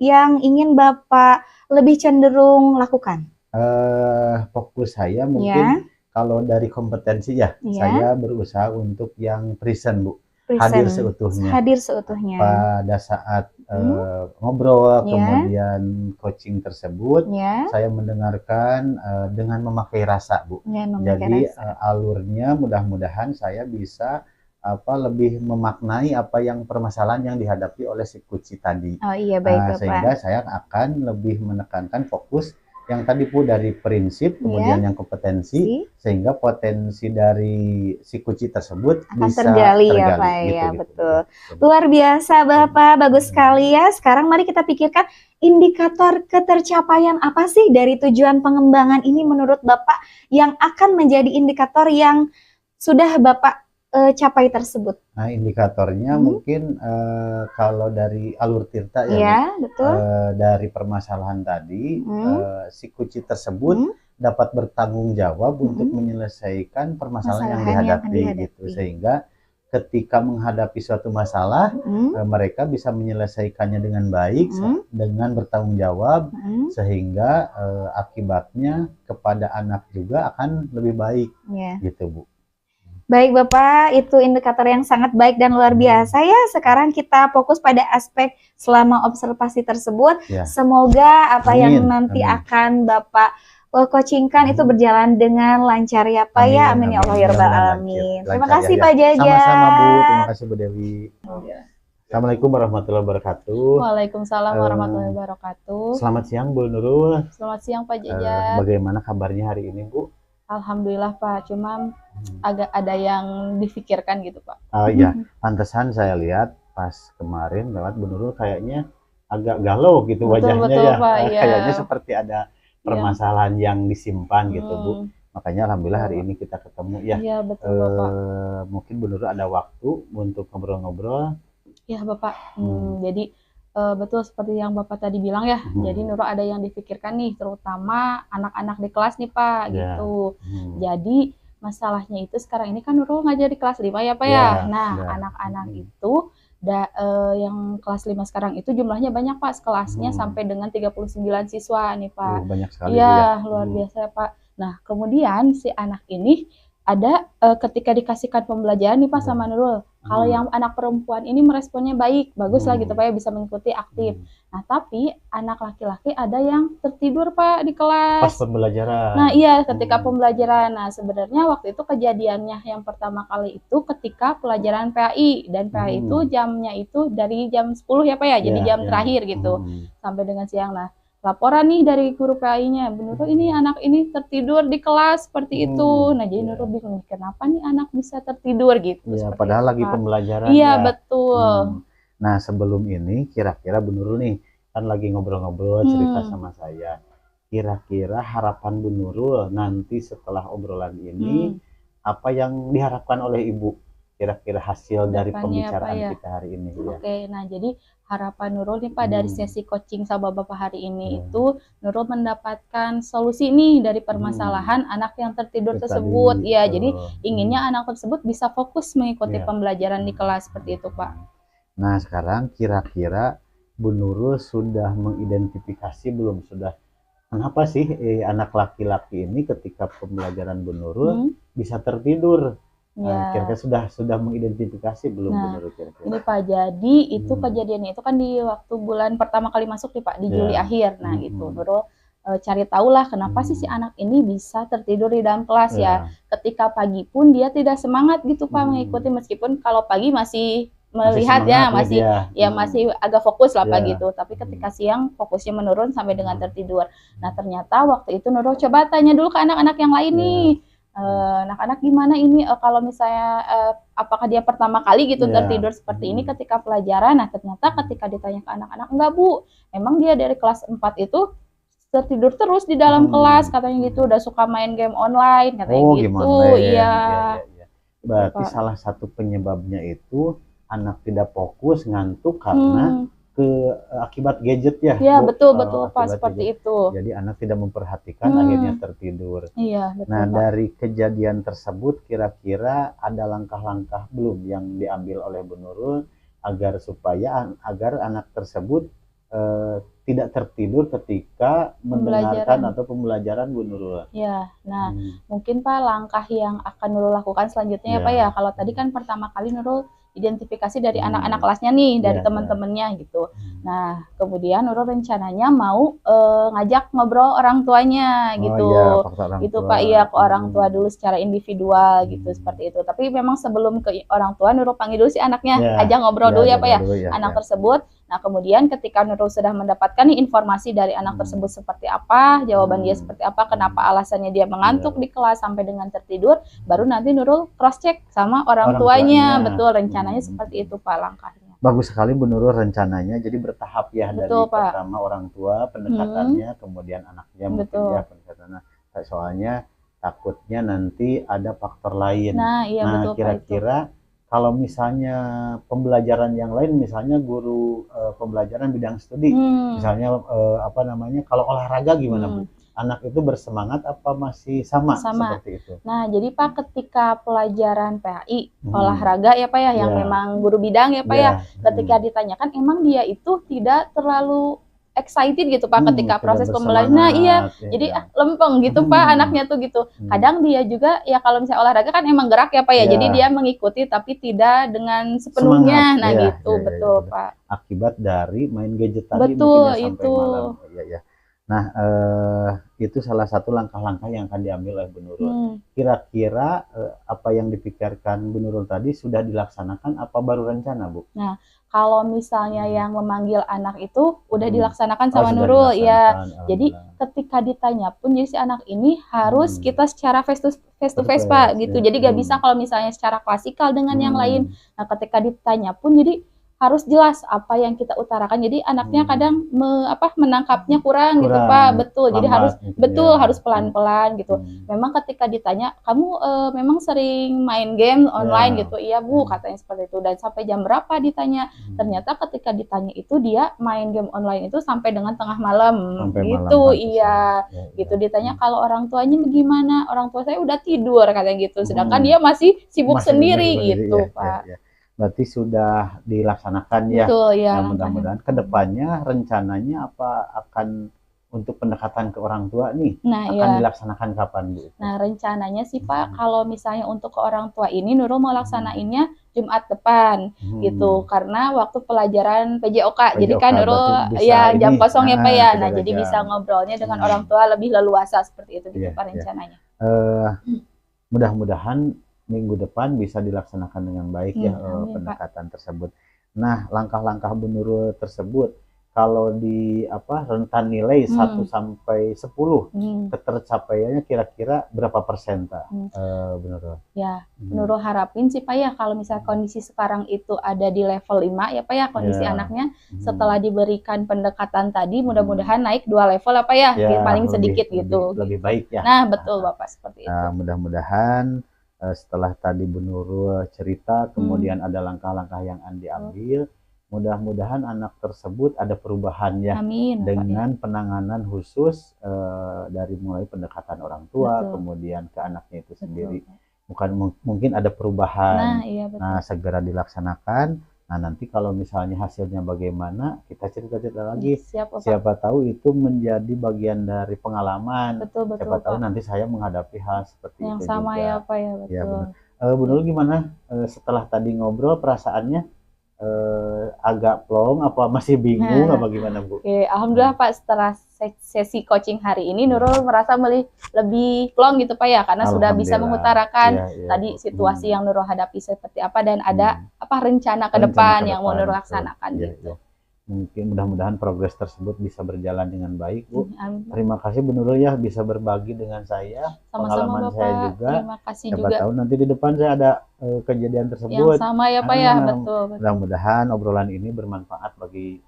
yang ingin Bapak lebih cenderung lakukan? Fokus saya mungkin kalau dari kompetensi saya berusaha untuk yang present Bu. Hadir seutuhnya. Pada saat ngobrol, kemudian coaching tersebut, saya mendengarkan dengan memakai rasa Bu. Jadi alurnya mudah-mudahan saya bisa lebih memaknai apa yang permasalahan yang dihadapi oleh si Kuci tadi. Oh iya, baik Bapak. Sehingga saya akan lebih menekankan fokus yang tadi Bu dari prinsip, kemudian yang kompetensi, sehingga potensi dari si kuci tersebut akan bisa tergali ya Pak gitu, ya, gitu. betul. Luar biasa Bapak, bagus sekali ya. Sekarang mari kita pikirkan indikator ketercapaian apa sih dari tujuan pengembangan ini menurut Bapak yang akan menjadi indikator yang sudah Bapak capai tersebut. Nah, indikatornya mungkin kalau dari alur tirta ya, betul. Dari permasalahan tadi, si kuci tersebut dapat bertanggung jawab untuk menyelesaikan permasalahan yang dihadapi gitu, sehingga ketika menghadapi suatu masalah mereka bisa menyelesaikannya dengan baik, dengan bertanggung jawab, sehingga akibatnya kepada anak juga akan lebih baik gitu Bu. Baik Bapak, itu indikator yang sangat baik dan luar biasa ya. Sekarang kita fokus pada aspek selama observasi tersebut. Semoga apa yang nanti akan Bapak coachingkan itu berjalan dengan lancar ya Pak ya. Amin ya Allah ya Rabbal Alamin. Terima kasih Pak Jaja. Sama-sama Bu, terima kasih Bu Dewi. Assalamualaikum warahmatullahi wabarakatuh. Waalaikumsalam warahmatullahi wabarakatuh. Selamat siang Bu Nurul. Selamat siang Pak Jaja. Bagaimana kabarnya hari ini Bu? Alhamdulillah Pak, cuma agak ada yang difikirkan gitu Pak. Iya, pantesan saya lihat pas kemarin lewat Bu Nurul kayaknya agak galau gitu wajahnya ya. Pak, kayaknya seperti ada permasalahan yang disimpan gitu Bu. Makanya alhamdulillah hari ini kita ketemu ya. Iya betul Bapak. Mungkin Bu Nurul ada waktu untuk ngobrol-ngobrol. Iya Bapak. Jadi betul seperti yang Bapak tadi bilang ya. Jadi Nurul ada yang difikirkan nih, terutama anak-anak di kelas nih Pak gitu. Jadi masalahnya itu sekarang ini kan Nurul ngajar di kelas 5 ya Pak ya. Nah, anak-anak itu yang kelas 5 sekarang itu jumlahnya banyak Pak, sekelasnya sampai dengan 39 siswa nih Pak. Banyak sekali ya. Luar biasa ya Pak. Nah, kemudian si anak ini ada ketika dikasihkan pembelajaran nih Pak sama Nurul. Kalau yang anak perempuan ini meresponnya baik, bagus lah gitu Pak ya, bisa mengikuti aktif. Nah, tapi anak laki-laki ada yang tertidur Pak di kelas. Pas pembelajaran. Nah, iya ketika pembelajaran. Nah, sebenarnya waktu itu kejadiannya yang pertama kali itu ketika pelajaran PAI. Dan PAI itu jamnya itu dari jam 10 ya Pak ya, jadi jam terakhir gitu. Sampai dengan siang. Nah, laporan nih dari guru PAI-nya, Nurul ini anak ini tertidur di kelas seperti itu. Nah, jadi Nurul bingung, kenapa nih anak bisa tertidur gitu. Ya, padahal lagi pembelajaran. Iya, betul. Nah, sebelum ini kira-kira Bu Nurul nih, kan lagi ngobrol-ngobrol cerita sama saya. Kira-kira harapan Bu Nurul nanti setelah obrolan ini, apa yang diharapkan oleh Ibu? Kira-kira hasil dari pembicaraan kita hari ini. Oke, nah jadi harapan Nurul nih Pak dari sesi coaching sama Bapak hari ini itu Nurul mendapatkan solusi nih dari permasalahan anak yang tertidur tersebut. Ya, jadi inginnya anak tersebut bisa fokus mengikuti pembelajaran di kelas seperti itu Pak. Nah, sekarang kira-kira Bu Nurul sudah mengidentifikasi belum, kenapa sih anak laki-laki ini ketika pembelajaran Bu Nurul bisa tertidur? Kira-kira sudah mengidentifikasi belum Bu Nurul kira-kira? Ini Pak, jadi itu kejadiannya itu kan di waktu bulan pertama kali masuk nih Pak, di Juli akhir. Nah gitu, Nurul cari tahu lah kenapa sih si anak ini bisa tertidur di dalam kelas ya. Ketika pagi pun dia tidak semangat gitu Pak mengikuti, meskipun kalau pagi masih melihat masih agak fokus lah Pak gitu. Tapi ketika siang fokusnya menurun sampai dengan tertidur. Nah ternyata waktu itu Nurul coba tanya dulu ke anak-anak yang lain nih. Anak-anak gimana ini kalau misalnya apakah dia pertama kali gitu tertidur seperti ini ketika pelajaran. Nah ternyata ketika ditanya ke anak-anak, enggak Bu, emang dia dari kelas 4 itu tertidur terus di dalam kelas katanya gitu, udah suka main game online katanya gitu. Iya. Berarti salah satu penyebabnya itu anak tidak fokus, ngantuk karena akibat gadget ya. Iya, betul Pak, seperti itu. Jadi anak tidak memperhatikan akhirnya tertidur. Iya, betul. Nah, dari kejadian tersebut kira-kira ada langkah-langkah belum yang diambil oleh Bu Nurul agar anak tersebut tidak tertidur ketika mendengarkan atau pembelajaran Bu Nurul? Ya, nah mungkin Pak langkah yang akan Nurul lakukan selanjutnya ya Pak ya. Kalau tadi kan pertama kali Nurul identifikasi dari anak-anak kelasnya nih, dari teman-temannya gitu. Nah, kemudian Nurul rencananya mau ngajak ngobrol orang tuanya gitu. Gitu Pak, iya ke orang tua dulu secara individual gitu, seperti itu. Tapi memang sebelum ke orang tua Nurul panggil dulu si anaknya, ajak ngobrol dulu ya Pak ya. Anak tersebut Nah, kemudian ketika Nurul sudah mendapatkan nih informasi dari anak tersebut seperti apa, jawaban dia seperti apa, kenapa alasannya dia mengantuk di kelas sampai dengan tertidur, baru nanti Nurul cross check sama orang tuanya. Betul, rencananya seperti itu Pak langkahnya. Bagus sekali Bu Nurul rencananya, jadi bertahap ya. Betul, dari pertama orang tua pendekatannya, kemudian anaknya mungkin ya pendekatannya. Soalnya takutnya nanti ada faktor lain. Nah, betul, kira-kira kalau misalnya pembelajaran yang lain, misalnya guru pembelajaran bidang studi, misalnya kalau olahraga gimana Bu? Anak itu bersemangat apa masih sama seperti itu? Nah, jadi Pak ketika pelajaran PAI, olahraga ya Pak ya, yang memang guru bidang ya Pak ya, ketika ditanyakan emang dia itu tidak terlalu excited gitu Pak ketika proses pembelajaran. Nah jadi lempeng gitu Pak anaknya tuh gitu. Kadang dia juga ya kalau misalnya olahraga kan emang gerak ya Pak ya, jadi dia mengikuti tapi tidak dengan sepenuhnya. Nah gitu, betul Pak. Akibat dari main gadget tadi betul, mungkin ya, sampai malam. Nah itu salah satu langkah-langkah yang akan diambil oleh Bu Nurul. Kira-kira apa yang dipikirkan Bu Nurul tadi sudah dilaksanakan apa baru rencana Bu? Nah kalau misalnya yang memanggil anak itu udah dilaksanakan sama Nurul ya. Jadi ketika ditanya pun jadi si anak ini harus kita secara face to face Pak gitu. Jadi gak bisa kalau misalnya secara klasikal dengan yang lain. Nah ketika ditanya pun jadi harus jelas apa yang kita utarakan. Jadi anaknya kadang menangkapnya kurang gitu Pak. Betul. Jadi harus harus pelan-pelan gitu. Memang ketika ditanya, "Kamu memang sering main game online gitu?" "Iya, Bu," katanya seperti itu. Dan sampai jam berapa ditanya? Ternyata ketika ditanya itu dia main game online itu sampai dengan tengah malam. Gitu. Iya. Gitu ditanya kalau orang tuanya bagaimana? "Orang tua saya udah tidur," katanya gitu. Sedangkan dia masih sibuk sendiri gitu, Pak. Berarti sudah dilaksanakan ya. Betul, ya. Nah, mudah-mudahan kedepannya rencananya apa akan untuk pendekatan ke orang tua nih akan dilaksanakan kapan Bu? Nah rencananya sih Pak kalau misalnya untuk ke orang tua ini Nurul mau laksanainnya Jumat depan gitu karena waktu pelajaran PJOK. Jadi kan Nurul ya jam kosong ya Pak ya. Nah jadi bisa ngobrolnya dengan orang tua lebih leluasa seperti itu gitu Pak rencananya. Mudah-mudahan minggu depan bisa dilaksanakan dengan baik ya pendekatan tersebut. Nah, langkah-langkah Bu Nurul tersebut kalau di rentan nilai 1 sampai 10 ketercapaiannya kira-kira berapa persen Pak? Bu Nurul? Ya, Nurul harapin sih Pak ya kalau misalnya kondisi sekarang itu ada di level 5 ya Pak ya kondisi anaknya setelah diberikan pendekatan tadi mudah-mudahan naik 2 level apa ya, paling sedikit gitu. Lebih baik ya. Nah, betul Bapak seperti itu. Mudah-mudahan setelah tadi Bu Nurul cerita, kemudian ada langkah-langkah yang diambil, mudah-mudahan anak tersebut ada perubahan ya. Amin, dengan penanganan khusus dari mulai pendekatan orang tua, kemudian ke anaknya itu sendiri. Mungkin ada perubahan. Nah, segera dilaksanakan. Nah, nanti kalau misalnya hasilnya bagaimana, kita cerita-cerita lagi. Siapa tahu itu menjadi bagian dari pengalaman. Siapa tahu nanti saya menghadapi hal seperti yang itu sama juga. Ya Pak ya, betul. Ya, benar. Bu Nurul gimana setelah tadi ngobrol perasaannya? Agak plong apa masih bingung apa gimana Bu? Alhamdulillah Pak setelah sesi coaching hari ini Nurul merasa lebih plong gitu Pak ya karena sudah bisa mengutarakan tadi situasi yang Nurul hadapi seperti apa dan ada rencana ke depan yang mau Nurul laksanakan gitu. Mungkin mudah-mudahan progres tersebut bisa berjalan dengan baik Bu. Terima kasih Bu Nurul ya bisa berbagi dengan saya. Sama-sama Bapak. Saya juga. Terima kasih Siapa juga. tahu nanti di depan saya ada kejadian tersebut. Yang sama ya Pak ya, betul. Mudah-mudahan obrolan ini bermanfaat bagi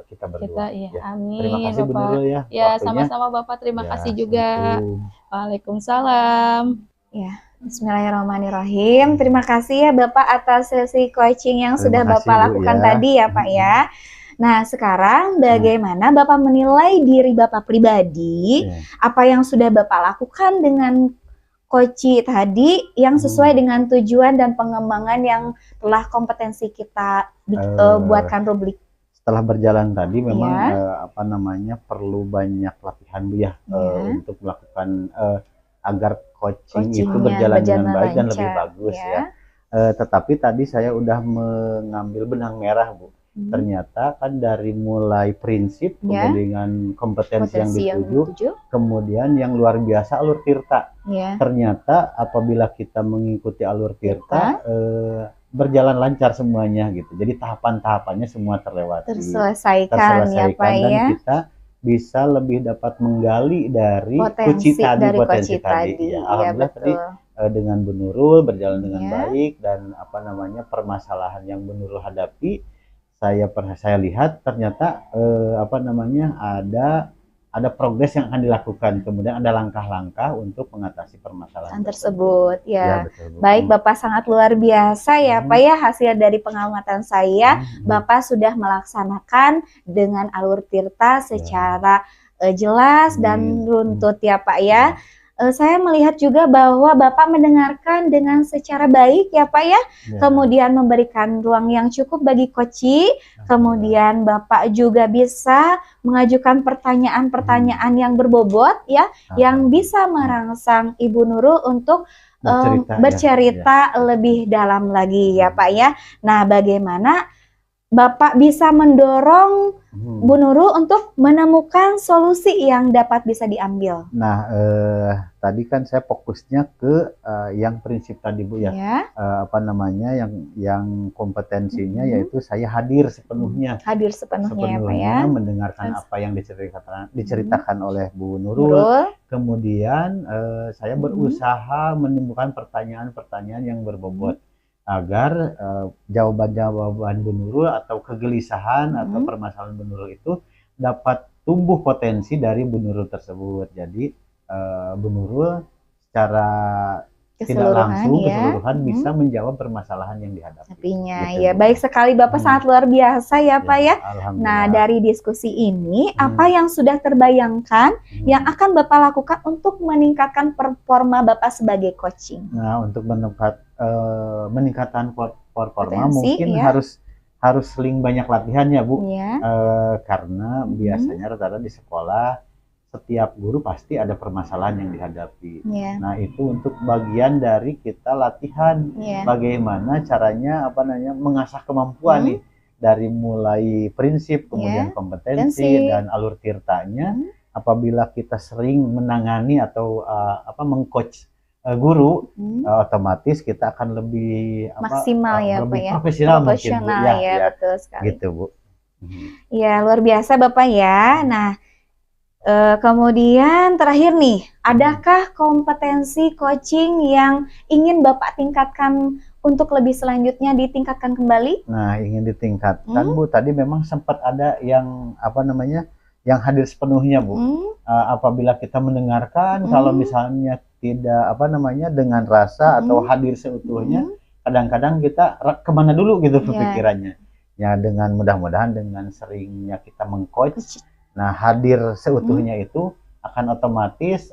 kita berdua. Amin. Terima kasih Bu Nurul ya. Ya, sama-sama Bapak. Terima kasih juga. Waalaikumsalam. Ya. Bismillahirrahmanirrahim. Terima kasih ya Bapak atas sesi coaching yang sudah Bapak lakukan tadi ya Pak ya. Nah, sekarang bagaimana Bapak menilai diri Bapak pribadi? Apa yang sudah Bapak lakukan dengan coaching tadi yang sesuai dengan tujuan dan pengembangan yang telah kompetensi kita buatkan publik? Setelah berjalan tadi memang perlu banyak latihan Bu ya untuk melakukan agar coaching itu berjalan dengan baik dan lebih bagus ya. Tetapi tadi saya udah mengambil benang merah Bu. Ternyata kan dari mulai prinsip, kemudian kompetensi yang dituju, kemudian yang luar biasa alur tirta. Ternyata apabila kita mengikuti alur tirta, berjalan lancar semuanya gitu. Jadi tahapan-tahapannya semua terlewati, terselesaikan ya Pak dan ya. kita bisa lebih dapat menggali dari potensi tadi. Ya, alhamdulillah tadi dengan Bu Nurul berjalan dengan baik, dan apa namanya permasalahan yang Bu Nurul hadapi saya lihat ternyata apa namanya ada progres yang akan dilakukan, kemudian ada langkah-langkah untuk mengatasi permasalahan tersebut. Ya, betul. Baik Bapak, sangat luar biasa ya Pak ya, hasil dari pengamatan saya Bapak sudah melaksanakan dengan alur tirta secara jelas dan runtut ya Pak ya. Saya melihat juga bahwa Bapak mendengarkan dengan secara baik ya Pak ya, kemudian memberikan ruang yang cukup bagi Koci, kemudian Bapak juga bisa mengajukan pertanyaan-pertanyaan yang berbobot ya, yang bisa merangsang Ibu Nurul untuk bercerita lebih dalam lagi ya Pak ya. Nah, bagaimana Bapak bisa mendorong Bu Nurul untuk menemukan solusi yang dapat bisa diambil? Nah, tadi kan saya fokusnya ke yang prinsip tadi Bu ya, apa namanya yang kompetensinya yaitu saya hadir sepenuhnya. Hadir sepenuhnya ya Pak ya. Mendengarkan apa yang diceritakan oleh Bu Nurul. Kemudian saya berusaha menimbulkan pertanyaan-pertanyaan yang berbobot, agar jawaban-jawaban Bu Nurul atau kegelisahan atau permasalahan Bu Nurul itu dapat tumbuh potensi dari Bu Nurul tersebut. Jadi Bu Nurul secara tidak langsung keseluruhan bisa menjawab permasalahan yang dihadapi. Gitu, ya, baik sekali Bapak, sangat luar biasa ya Pak ya. Nah, dari diskusi ini apa yang sudah terbayangkan yang akan Bapak lakukan untuk meningkatkan performa Bapak sebagai coaching? Nah, untuk meningkatkan performa mungkin harus sering banyak latihan ya Bu, karena biasanya rata-rata di sekolah setiap guru pasti ada permasalahan yang dihadapi. Nah, itu untuk bagian dari kita latihan bagaimana caranya mengasah kemampuan nih, dari mulai prinsip, kemudian kompetensi dan alur tirtanya. Apabila kita sering menangani atau mengcoach guru, otomatis kita akan lebih maksimal lebih profesional mungkin Bu. Ya, betul sekali. Gitu Bu. Ya, luar biasa Bapak ya. Nah, kemudian terakhir nih, adakah kompetensi coaching yang ingin Bapak tingkatkan untuk lebih selanjutnya ditingkatkan kembali? Nah, ingin ditingkatkan Bu, tadi memang sempat ada yang yang hadir sepenuhnya Bu. Apabila kita mendengarkan, kalau misalnya tidak dengan rasa atau hadir seutuhnya, kadang-kadang kita kemana dulu gitu pikirannya. Ya, dengan mudah-mudahan dengan seringnya kita mengcoach, nah hadir seutuhnya itu akan otomatis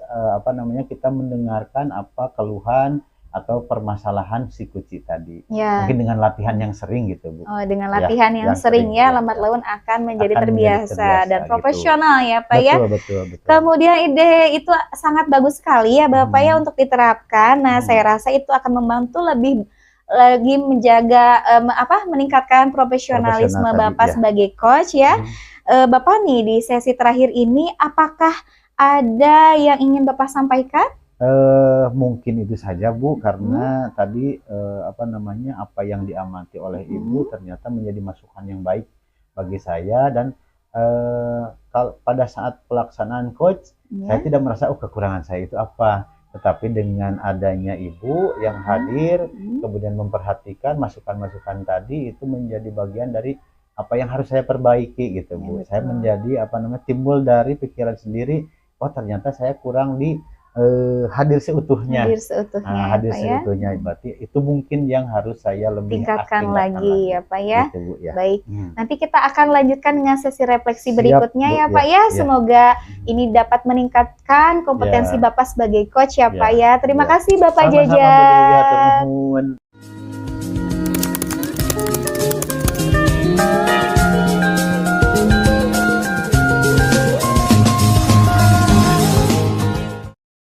kita mendengarkan apa keluhan atau permasalahan si Kuci tadi. Mungkin dengan latihan yang sering gitu Bu. Oh, dengan latihan yang sering ya, lambat laun akan menjadi terbiasa dan profesional gitu ya Pak ya. Betul. Kemudian ide itu sangat bagus sekali ya Bapak ya untuk diterapkan. Nah, saya rasa itu akan membantu lebih lagi menjaga meningkatkan profesionalisme Bapak sebagai coach ya. Bapak nih di sesi terakhir ini, apakah ada yang ingin Bapak sampaikan? Mungkin itu saja Bu, karena tadi apa yang diamati oleh Ibu ternyata menjadi masukan yang baik bagi saya, dan pada saat pelaksanaan coach saya tidak merasa kekurangan saya itu apa, tetapi dengan adanya Ibu yang hadir kemudian memperhatikan masukan-masukan tadi, itu menjadi bagian dari apa yang harus saya perbaiki gitu Bu. Saya menjadi timbul dari pikiran sendiri, oh ternyata saya kurang di hadir seutuhnya. Hadir seutuhnya, berarti itu mungkin yang harus saya lebih tingkatkan lagi ya Pak ya. Gitu, Bu, ya. Baik, nanti kita akan lanjutkan dengan sesi refleksi berikutnya Bu, ya Pak ya. Semoga ini dapat meningkatkan kompetensi Bapak sebagai coach ya Pak ya. Terima kasih Bapak Jajan.